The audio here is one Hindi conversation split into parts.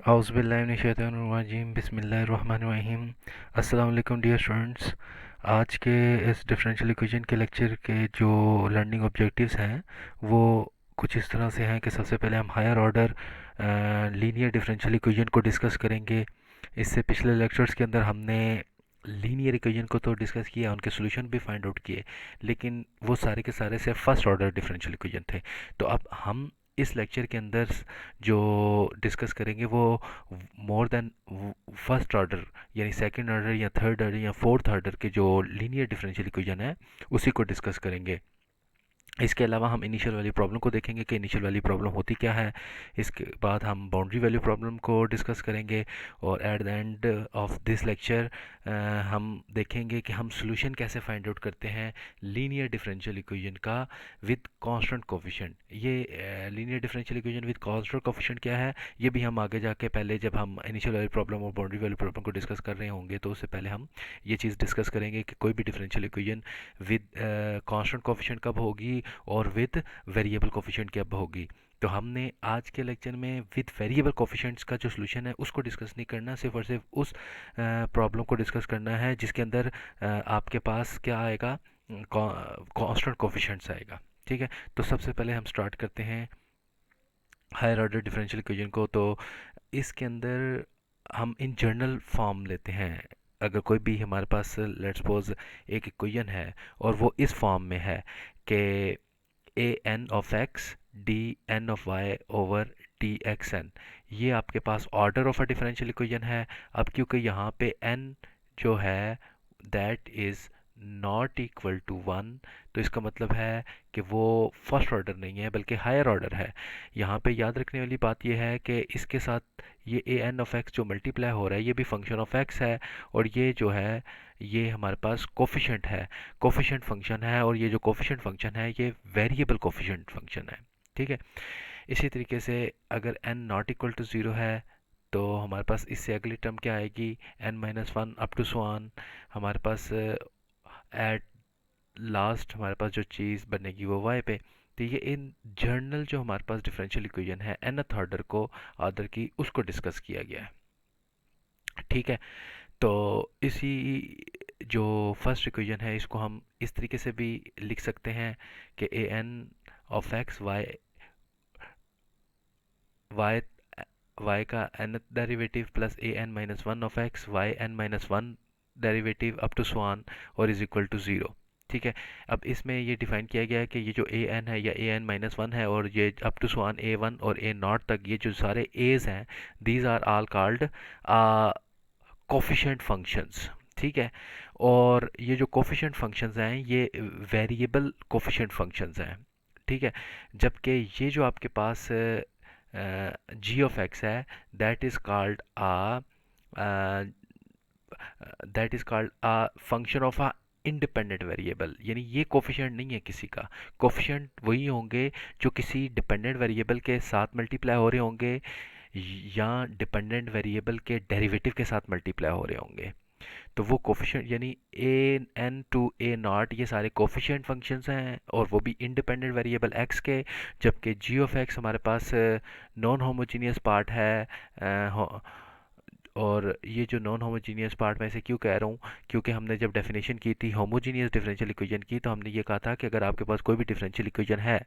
औज़ुबिल्लाहिमिनश्शैतानिर्रजीम बिस्मिल्लाहिर्रहमानिर्रहीम। अस्सलाम वालेकुम डियर स्टूडेंट्स। आज के इस डिफरेंशियल इक्वेशन के लेक्चर के जो लर्निंग ऑब्जेक्टिव्स हैं वो कुछ इस तरह से हैं कि सबसे पहले हम higher order linear differential equation को डिस्कस करेंगे। इससे पिछले लेक्चर्स के अंदर हमने लीनियर इक्वेशन को तो डिस्कस किया, उनके सॉल्यूशन भी फाइंड आउट किए, लेकिन वो सारे के सारे सिर्फ फर्स्ट ऑर्डर डिफरेंशियल इक्वेशन थे। तो अब हम इस लेक्चर के अंदर जो डिस्कस करेंगे वो मोर देन फर्स्ट ऑर्डर यानी सेकंड ऑर्डर या थर्ड ऑर्डर या फोर्थ ऑर्डर के जो लीनियर डिफरेंशियल इक्वेशन है उसी को डिस्कस करेंगे। इसके अलावा हम इनिशियल वैल्यू प्रॉब्लम को देखेंगे कि इनिशियल वैल्यू प्रॉब्लम होती क्या है। इसके बाद हम बाउंड्री वैल्यू प्रॉब्लम को डिस्कस करेंगे और eight the end of this lecture हम देखेंगे कि हम सॉल्यूशन कैसे फाइंड आउट करते हैं लीनियर डिफरेंशियल इक्वेशन का विद कांस्टेंट कोफिशिएंट। ये linear differential equation with constant coefficient क्या है, ये भी हम आगे जाके पहले जब हम इनिशियल वैल्यू प्रॉब्लम और बाउंड्री वैल्यू प्रॉब्लम को डिस्कस कर रहे होंगे तो उससे पहले हम ये चीज़ डिस्कस करेंगे कि कोई भी differential equation with constant coefficient कब होगी और विद वेरिएबल कोफिशिएंट कब होगी। तो हमने आज के लेक्चर में विद वेरिएबल कोफिशिएंट्स का जो सोल्यूशन है उसको डिस्कस नहीं करना, सिर्फ और सिर्फ उस प्रॉब्लम को डिस्कस करना है जिसके अंदर आपके पास क्या आएगा, कांस्टेंट कोफिशिएंट्स आएगा। ठीक है, तो सबसे पहले हम स्टार्ट करते हैं हायर ऑर्डर डिफरेंशियल इक्वेशन को। तो इसके अंदर हम इन जनरल फॉर्म लेते हैं। अगर कोई भी हमारे पास लेट्स सपोज एक इक्वेशन है और वो इस फॉर्म में है कि a n of x d n of y over d x n, ये आपके पास order of a differential equation है। अब क्योंकि यहाँ पे एन जो है that is not equal to one, तो इसका मतलब है कि वो फर्स्ट ऑर्डर नहीं है बल्कि हायर ऑर्डर है। यहाँ पे याद रखने वाली बात यह है कि इसके साथ ये ए एन ऑफ एक्स जो मल्टीप्लाई हो रहा है ये भी फंक्शन ऑफ एक्स है, और ये जो है ये हमारे पास कोफिशिएंट है, कोफिशिएंट फंक्शन है, और ये जो कोफिशिएंट फंक्शन है ये वेरिएबल कोफिशिएंट फंक्शन है। ठीक है, इसी तरीके से अगर n not equal to zero है तो हमारे पास इससे अगली टर्म क्या आएगी, n-1 up to so on. हमारे पास एट लास्ट हमारे पास जो चीज़ बनेगी वो y पे। तो ये इन जर्नल जो हमारे पास डिफरेंशियल इक्वेशन है nth ऑर्डर को ऑर्डर की उसको डिस्कस किया गया है। ठीक है, तो इसी जो फर्स्ट इक्वेशन है इसको हम इस तरीके से भी लिख सकते हैं कि a n of x y y y का n derivative plus a n minus one of x y n minus one derivative up to स्वान और इज इक्वल टू ज़ीरो। ठीक है, अब इसमें ये डिफाइन किया गया है कि ये जो ए एन है या ए एन माइनस वन है और ये अप टू स्वान ए वन और ए नॉट तक ये जो सारे एज हैं these are all called coefficient functions. ठीक है, और ये जो कोफिशिएंट फंक्शंस हैं ये वेरिएबल कोफिशिएंट फंक्शंस हैं। ठीक है, जबकि ये जो आपके पास जी ऑफ एक्स है that is called uh that is called uh function of uh independent variable, यानी ये कोफिशिएंट नहीं है किसी का। कोफिशिएंट वही होंगे जो किसी डिपेंडेंट वेरिएबल के साथ मल्टीप्लाई हो रहे होंगे या डिपेंडेंट वेरिएबल के डेरिवेटिव के साथ मल्टीप्लाई हो रहे होंगे। तो वो कोफिशिएंट यानी A N to A not ये सारे कोफिशिएंट फंक्शंस हैं और वो भी इंडिपेंडेंट वेरिएबल एक्स के। जबकि जी ऑफ एक्स हमारे पास नॉन होमोजीनियस पार्ट है। और ये जो नॉन होमोजीनियस पार्ट में से क्यों कह रहा हूँ, क्योंकि हमने जब डेफिनेशन की थी होमोजीनियस डिफरेंशियल इक्वेशन की तो हमने ये कहा था कि अगर आपके पास कोई भी डिफरेंशियल इक्वेशन है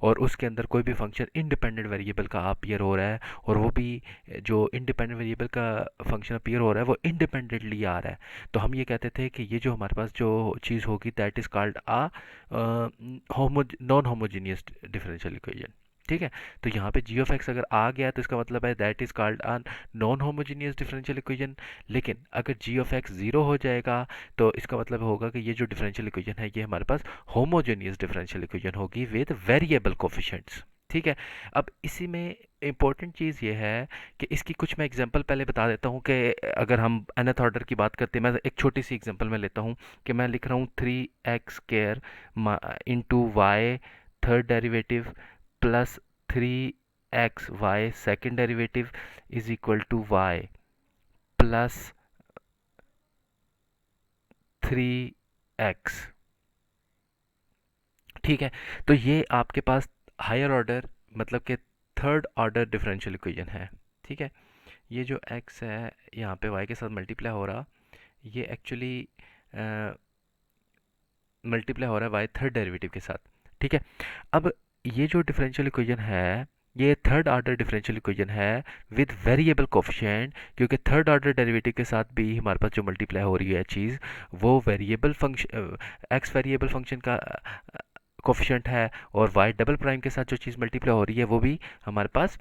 और उसके अंदर कोई भी फंक्शन इंडिपेंडेंट वेरिएबल का अपीयर हो रहा है और वो भी जो इंडिपेंडेंट वेरिएबल का फंक्शन अपीयर हो रहा है वो इंडिपेंडेंटली आ रहा है, तो हम ये कहते थे कि ये जो हमारे पास जो चीज़ होगी that is called uh non homogeneous differential equation. ठीक है, तो यहाँ पे जी ऑफ एक्स अगर आ गया तो इसका मतलब है that is called a non homogeneous differential equation. लेकिन अगर जी ऑफ एक्स ज़ीरो हो जाएगा तो इसका मतलब होगा कि ये जो डिफरेंशियल इक्वेशन है ये हमारे पास होमोजेनियस डिफरेंशियल इक्वेशन होगी विद वेरिएबल कोफिशिएंट्स। ठीक है, अब इसी में इम्पोर्टेंट चीज़ ये है कि इसकी कुछ मैं एग्जांपल पहले बता देता हूँ कि अगर हम nth ऑर्डर की बात करते हैं, मैं एक छोटी सी एग्जांपल में लेता हूँ कि मैं लिख रहा हूँ 3x square into Y third derivative plus 3xy second derivative is equal to y plus 3x। ठीक है, तो ये आपके पास हायर ऑर्डर मतलब कि थर्ड ऑर्डर डिफरेंशियल इक्वेशन है। ठीक है। ये जो x है यहाँ पे y के साथ मल्टीप्लाई हो रहा, ये एक्चुअली मल्टीप्लाई हो रहा है y थर्ड डेरिवेटिव के साथ। ठीक है। अब ये जो डिफरेंशियल इक्वेशन है, ये थर्ड ऑर्डर डिफरेंशियल इक्वेशन है विद वेरिएबल कोफिशिएंट, क्योंकि थर्ड ऑर्डर डेरिवेटिव के साथ भी हमारे पास जो मल्टीप्लाई हो रही है चीज़, वो variable function x variable function का कोफिशिएंट है, और वाई डबल प्राइम के साथ जो चीज़ मल्टीप्लाई हो रही है वो भी हमारे पास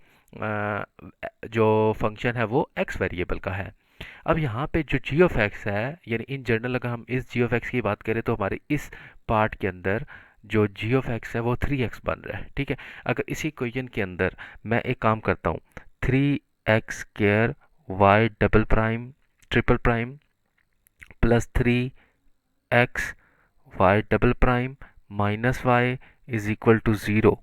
जो फंक्शन है वो एक्स वेरिएबल का है। अब यहाँ पे जो जी ऑफ एक्स है, यानी इन जनरल अगर हम इस जी ऑफ एक्स की बात करें तो हमारे इस पार्ट के अंदर जो जी ऑफ एक्स है वो 3x बन रहा है। ठीक है। अगर इसी इक्वेशन के अंदर मैं एक काम करता हूँ, 3x² Y double prime triple prime plus 3x Y double prime minus Y is equal to zero.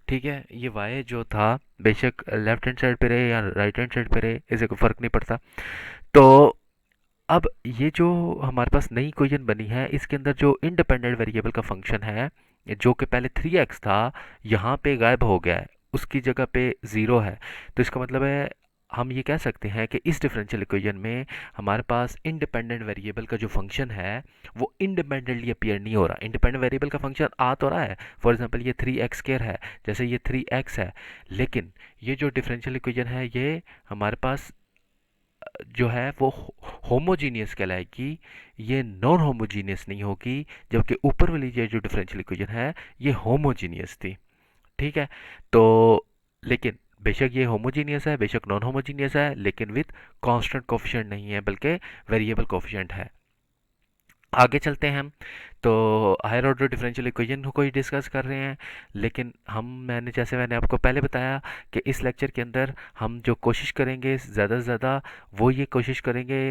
ठीक है। ये वाई जो था, बेशक लेफ्ट हैंड साइड पे रहे या राइट हैंड साइड पे रहे, इससे कोई फ़र्क नहीं पड़ता। तो अब ये जो हमारे पास नई इक्वेशन बनी है, इसके अंदर जो इंडिपेंडेंट वेरिएबल का फंक्शन है, जो कि पहले 3x था, यहाँ पे गायब हो गया है, उसकी जगह पे ज़ीरो है। तो इसका मतलब है हम ये कह सकते हैं कि इस डिफरेंशियल इक्वेशन में हमारे पास इंडिपेंडेंट वेरिएबल का जो फंक्शन है वो इंडिपेंडेंटली अपीयर नहीं हो रहा। इंडिपेंडेंट वेरिएबल का फंक्शन आ तो रहा है, फॉर एग्जांपल ये 3x² है, जैसे ये 3x है, लेकिन ये जो डिफरेंशियल इक्वेशन है ये हमारे पास जो है वो होमोजीनियस कहलाएगी, ये नॉन होमोजीनियस नहीं होगी, जबकि ऊपर वाली ये जो डिफरेंशियल इक्वेशन है ये होमोजीनियस थी। ठीक है। तो लेकिन बेशक ये होमोजीनियस है, बेशक नॉन होमोजीनियस है, लेकिन विद कांस्टेंट कोफिशिएंट नहीं है बल्कि वेरिएबल कोफिशिएंट है। आगे चलते हैं हम, तो हायर ऑर्डर डिफरेंशियल इक्वेशन को ही डिस्कस कर रहे हैं, लेकिन मैंने आपको पहले बताया कि इस लेक्चर के अंदर हम जो कोशिश करेंगे ज़्यादा से ज़्यादा, वो ये कोशिश करेंगे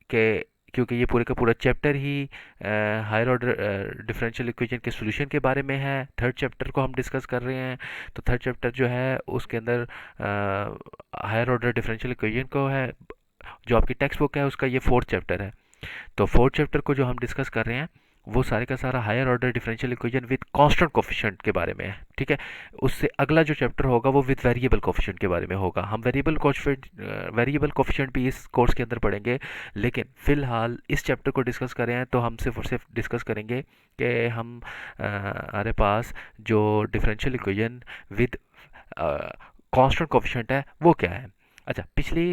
कि क्योंकि ये पूरे का पूरा चैप्टर ही हायर ऑर्डर डिफरेंशियल इक्वेशन के सॉल्यूशन के बारे में है, थर्ड चैप्टर को हम डिस्कस कर रहे हैं। तो थर्ड चैप्टर जो है उसके अंदर हायर ऑर्डर डिफरेंशियल इक्वेशन को है, जो आपकी टेक्स्ट बुक है उसका ये फोर्थ चैप्टर है। तो फोर्थ चैप्टर को जो हम डिस्कस कर रहे हैं वो सारे का सारा higher order differential equation with constant coefficient के बारे में है। ठीक है। उससे अगला जो चैप्टर होगा वो विद वेरिएबल कोफिशिएंट के बारे में होगा। हम वेरिएबल कोफिशिएंट भी इस कोर्स के अंदर पढ़ेंगे, लेकिन फिलहाल इस चैप्टर को डिस्कस कर रहे हैं तो हम सिर्फ और सिर्फ डिस्कस करेंगे कि हम हमारे पास जो differential equation with constant coefficient है वो क्या है। अच्छा, पिछली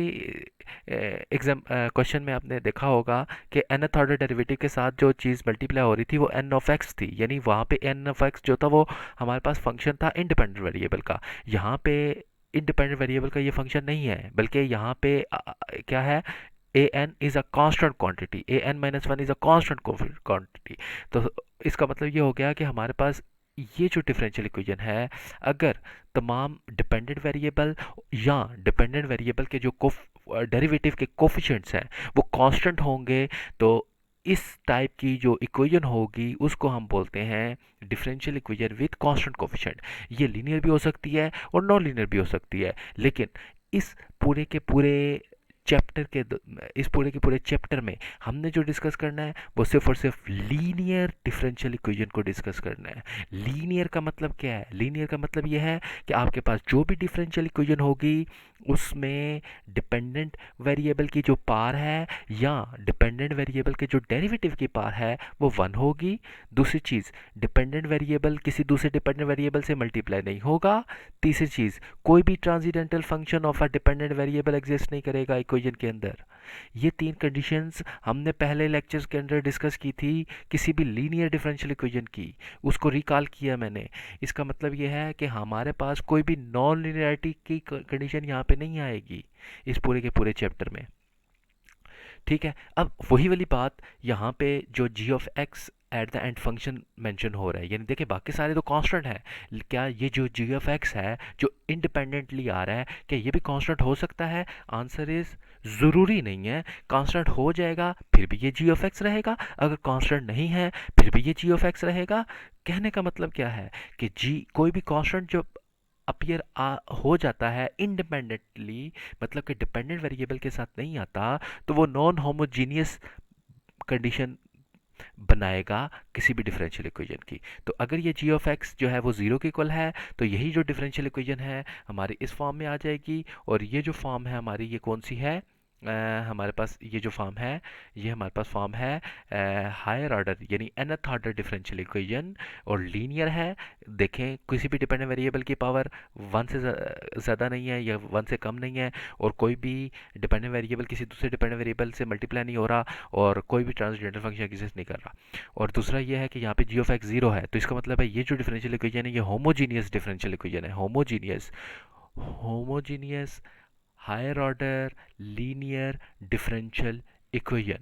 एग्जाम क्वेश्चन में आपने देखा होगा कि nth ऑर्डर डेरिवेटिव के साथ जो चीज़ मल्टीप्लाई हो रही थी वो n ऑफ एक्स थी, यानी वहाँ पे n ऑफ एक्स जो था वो हमारे पास फंक्शन था इंडिपेंडेंट वेरिएबल का। यहाँ पे इंडिपेंडेंट वेरिएबल का ये फंक्शन नहीं है, बल्कि यहाँ पे क्या है, a n is a constant quantity, a n minus one is a constant quantity. तो इसका मतलब ये हो गया कि हमारे पास ये जो डिफरेंशियल इक्वेशन है, अगर तमाम डिपेंडेंट वेरिएबल या डिपेंडेंट वेरिएबल के जो डेरिवेटिव के कोफिशिएंट्स हैं वो कांस्टेंट होंगे, तो इस टाइप की जो इक्वेशन होगी उसको हम बोलते हैं differential equation with constant coefficient. ये लीनियर भी हो सकती है और नॉन लीनियर भी हो सकती है, लेकिन इस पूरे के पूरे इस पूरे के पूरे चैप्टर में हमने जो डिस्कस करना है वो सिर्फ और सिर्फ लीनियर डिफरेंशियल इक्वेशन को डिस्कस करना है। लीनियर का मतलब क्या है? लीनियर का मतलब ये है कि आपके पास जो भी डिफरेंशियल इक्वेशन होगी उसमें डिपेंडेंट वेरिएबल की जो पार है या डिपेंडेंट वेरिएबल के जो डेरिवेटिव की पार है वो वन होगी। दूसरी चीज़, डिपेंडेंट वेरिएबल किसी दूसरे डिपेंडेंट वेरिएबल से मल्टीप्लाई नहीं होगा। तीसरी चीज़, कोई भी transcendental function of a dependent variable exist नहीं करेगा इक्वेशन के अंदर। ये तीन कंडीशंस हमने पहले लेक्चर्स के अंदर डिस्कस की थी किसी भी लीनियर डिफरेंशियल इक्वेशन की, उसको रिकॉल किया मैंने। इसका मतलब ये है कि हमारे पास कोई भी नॉन लीनियरिटी की कंडीशन यहाँ पे नहीं आएगी इस पूरे के पूरे चैप्टर में। ठीक है। अब वही वाली बात यहाँ पे जो g of x at the end function mention हो रहा है, यानी देखिए बाकी सारे तो कांस्टेंट है, क्या ये जो जी ऑफ एक्स है जो इंडिपेंडेंटली आ रहा है, क्या ये भी कांस्टेंट हो सकता है? आंसर इज ज़रूरी नहीं है। कांस्टेंट हो जाएगा फिर भी ये जी ऑफ एक्स रहेगा, अगर कांस्टेंट नहीं है फिर भी ये जी ऑफ एक्स रहेगा। कहने का मतलब क्या है कि जी कोई भी कांस्टेंट जो अपीयर हो जाता है इंडिपेंडेंटली, मतलब कि डिपेंडेंट वेरिएबल के साथ नहीं आता, तो वो नॉन होमोजीनियस कंडीशन बनाएगा किसी भी डिफरेंशियल इक्वेशन की। तो अगर ये जी ऑफ एक्स जो है वो ज़ीरो के इक्वल है, तो यही जो डिफरेंशियल इक्वेशन है हमारी इस फॉर्म में आ जाएगी। और ये जो फॉर्म है हमारी, ये कौन सी है? हमारे पास ये जो फॉर्म है, ये हमारे पास फॉर्म है हायर ऑर्डर यानी nth ऑर्डर डिफरेंशियल इक्वेशन, और लीनियर है। देखें, किसी भी डिपेंडेंट वेरिएबल की पावर वन से ज़्यादा नहीं है या वन से कम नहीं है, और कोई भी डिपेंडेंट वेरिएबल किसी दूसरे डिपेंडेंट वेरिएबल से मल्टीप्लाई नहीं हो रहा, और कोई भी ट्रांसजेंडर फंक्शन एग्जिस्ट नहीं कर रहा। और दूसरा ये है कि यहाँ पे जी ऑफ एक्स जीरो है, तो इसका मतलब है ये जो डिफरेंशियल इक्वेशन है ये होमोजीनियस डिफरेंशियल इक्वेशन है। Homogeneous, homogeneous higher order linear differential equation.